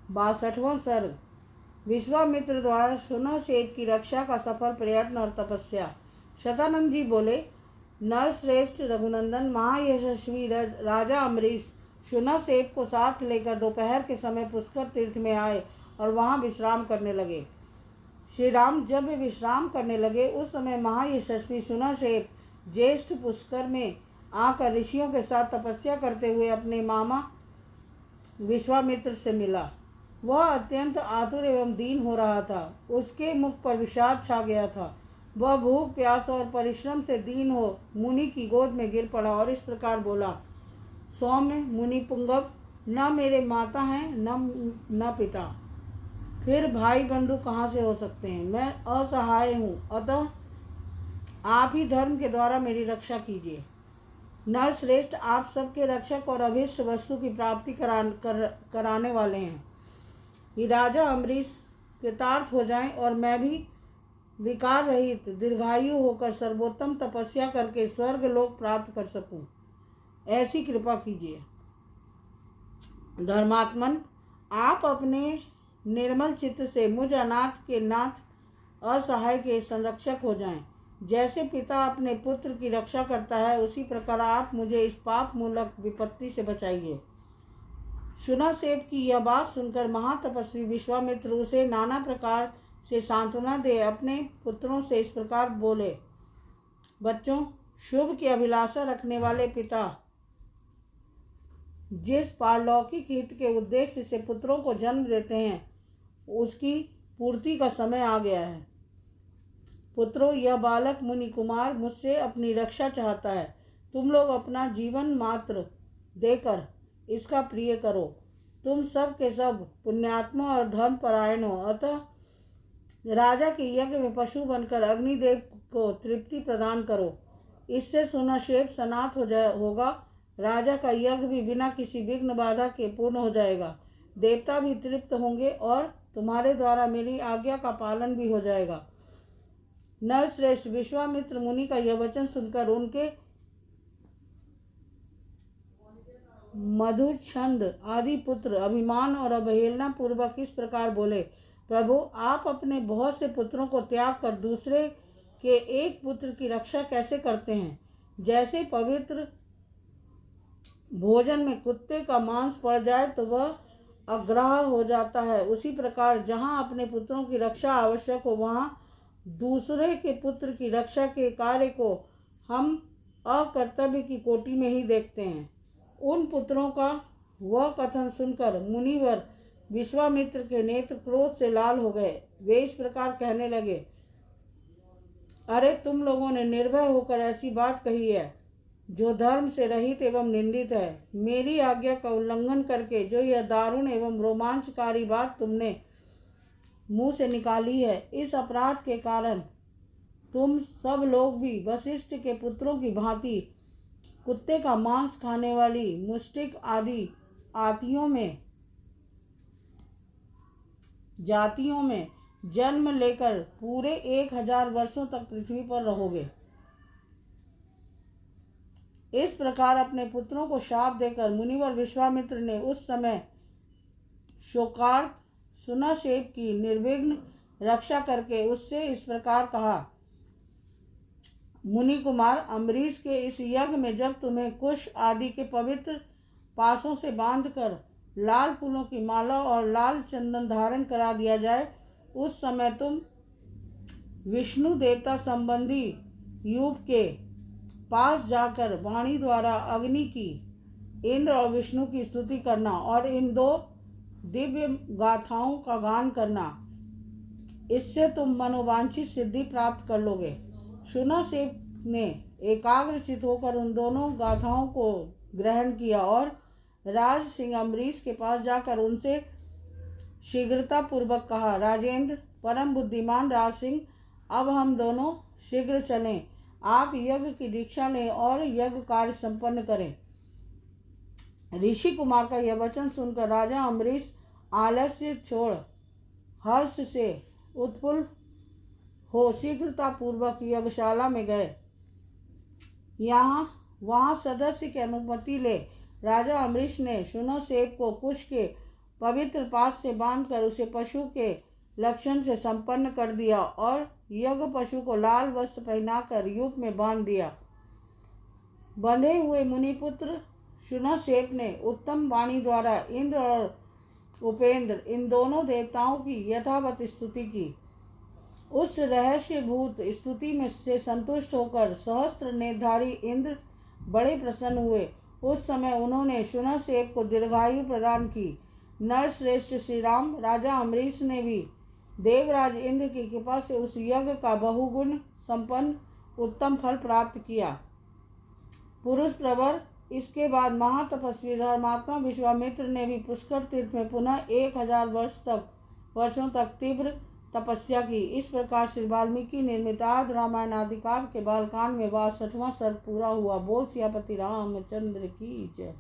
62वां सर्ग। विश्वामित्र द्वारा सुनहसेठ की रक्षा का सफल प्रयत्न और तपस्या। शतानंद जी बोले, नरश्रेष्ठ रघुनंदन महायशस्वी राजा अम्बरीश सुनहसेठ को साथ लेकर दोपहर के समय पुष्कर तीर्थ में आए और वहां विश्राम करने लगे। श्री राम जब वे विश्राम करने लगे उस समय महायशस्वी सुनहसेठ ज्येष्ठ पुष्कर में आकर ऋषियों के साथ तपस्या करते हुए अपने मामा विश्वामित्र से मिला। वह अत्यंत आतुर एवं दीन हो रहा था। उसके मुख पर विषाद छा गया था। वह भूख प्यास और परिश्रम से दीन हो मुनि की गोद में गिर पड़ा और इस प्रकार बोला, सौम्य मुनि पुंगव, न मेरे माता हैं न पिता, फिर भाई बंधु कहाँ से हो सकते हैं। मैं असहाय हूँ, अतः आप ही धर्म के द्वारा मेरी रक्षा कीजिए। नरश्रेष्ठ, आप सबके रक्षक और अभीष्ट वस्तु की प्राप्ति कराने वाले हैं। कि राजा अम्बरीश कृतार्थ हो जाएं और मैं भी विकार रहित दीर्घायु होकर सर्वोत्तम तपस्या करके स्वर्ग लोक प्राप्त कर सकूं, ऐसी कृपा कीजिए। धर्मात्मन, आप अपने निर्मल चित्त से मुझ अनाथ के नाथ असहाय के संरक्षक हो जाएं। जैसे पिता अपने पुत्र की रक्षा करता है उसी प्रकार आप मुझे इस पाप मूलक विपत्ति से बचाइए। सुनहसेठ की यह बात सुनकर महातपस्वी विश्वामित्र उसे नाना प्रकार से सांत्वना दे अपने पुत्रों से इस प्रकार बोले, बच्चों, शुभ की अभिलाषा रखने वाले पिता जिस पारलौकिक हित के उद्देश्य से पुत्रों को जन्म देते हैं उसकी पूर्ति का समय आ गया है। पुत्रों, यह बालक मुनि कुमार मुझसे अपनी रक्षा चाहता है। तुम लोग अपना जीवन मात्र देकर इसका प्रिय करो। तुम सब के सब पुण्यात्मा और धर्म परायण हो, अतः राजा के यज्ञ में पशु बनकर अग्निदेव को तृप्ति प्रदान करो। इससे सुनहसेठ सनाथ होगा। राजा का यज्ञ भी बिना किसी विघ्न बाधा के पूर्ण हो जाएगा। देवता भी तृप्त होंगे और तुम्हारे द्वारा मेरी आज्ञा का पालन भी हो जाएगा। नरश्रेष्ठ, विश्वामित्र मुनि का यह वचन सुनकर उनके मधुर छंद आदि पुत्र अभिमान और अवहेलना पूर्वक इस प्रकार बोले, प्रभु, आप अपने बहुत से पुत्रों को त्याग कर दूसरे के एक पुत्र की रक्षा कैसे करते हैं। जैसे पवित्र भोजन में कुत्ते का मांस पड़ जाए तो वह अग्राह्य हो जाता है, उसी प्रकार जहाँ अपने पुत्रों की रक्षा आवश्यक हो वहाँ दूसरे के पुत्र की रक्षा के कार्य को हम अकर्तव्य की कोटि में ही देखते हैं। उन पुत्रों का वह कथन सुनकर मुनिवर विश्वामित्र के नेत्र क्रोध से लाल हो गए। वे इस प्रकार कहने लगे, अरे, तुम लोगों ने निर्भय होकर ऐसी बात कही है जो धर्म से रहित एवं निंदित है। मेरी आज्ञा का उल्लंघन करके जो यह दारुण एवं रोमांचकारी बात तुमने मुंह से निकाली है, इस अपराध के कारण तुम सब लोग भी वशिष्ठ के पुत्रों की भांति कुत्ते का मांस खाने वाली मुष्टिक आदि जातियों में जन्म लेकर पूरे 1000 वर्षों तक पृथ्वी पर रहोगे। इस प्रकार अपने पुत्रों को शाप देकर मुनिवर विश्वामित्र ने उस समय शोकार्त सुनहसेठ की निर्विघ्न रक्षा करके उससे इस प्रकार कहा, मुनि कुमार, अम्बरीश के इस यज्ञ में जब तुम्हें कुश आदि के पवित्र पासों से बांधकर लाल फूलों की माला और लाल चंदन धारण करा दिया जाए, उस समय तुम विष्णु देवता संबंधी यूप के पास जाकर वाणी द्वारा अग्नि की, इंद्र और विष्णु की स्तुति करना और इन 2 दिव्य गाथाओं का गान करना। इससे तुम मनोवांछित सिद्धि प्राप्त कर लोगे। सुनहसेठ ने एकाग्रचित होकर उन दोनों गाथाओं को ग्रहण किया और राज सिंह अम्बरीश के पास जाकर उनसे शीघ्रता पूर्वक कहा, राजेंद्र, परम बुद्धिमान राज सिंह, अब हम दोनों शीघ्र चलें। आप यज्ञ की दीक्षा लें और यज्ञ कार्य संपन्न करें। ऋषि कुमार का यह वचन सुनकर राजा अम्बरीश आलस्य छोड़ हर्ष से उत्फुल्ल हो शीघ्रता पूर्वक यज्ञशाला में गए। वहाँ सदस्य की अनुमति ले राजा अम्बरीश ने सुनहसेठ को कुश के पवित्र पास से बांधकर उसे पशु के लक्षण से संपन्न कर दिया और यज्ञ पशु को लाल वस्त्र पहनाकर यूप में बांध दिया। बंधे हुए मुनिपुत्र शुनशेप ने उत्तम वाणी द्वारा इंद्र और उपेंद्र इन दोनों देवताओं की यथावत स्तुति की। उस रहस्यभूत स्तुति में से संतुष्ट होकर सहस्त्र नेत्रधारी इंद्र बड़े प्रसन्न हुए। उस समय उन्होंने शुनशेप को दीर्घायु प्रदान की। नरश्रेष्ठ श्री राम राजा अम्बरीश ने भी देवराज इंद्र की कृपा से उस यज्ञ का बहुगुण संपन्न उत्तम फल प्राप्त किया। पुरुष प्रवर इसके बाद महातपस्वी धर्मात्मा विश्वामित्र ने भी पुष्कर तीर्थ में पुनः 1000 वर्षों तक तीव्र तपस्या की। इस प्रकार श्री वाल्मीकि निर्मित आर्ध रामायण आदि काव्य के बालकांड में 62वां सर्ग पूरा हुआ। बोल सियापति रामचंद्र की जय।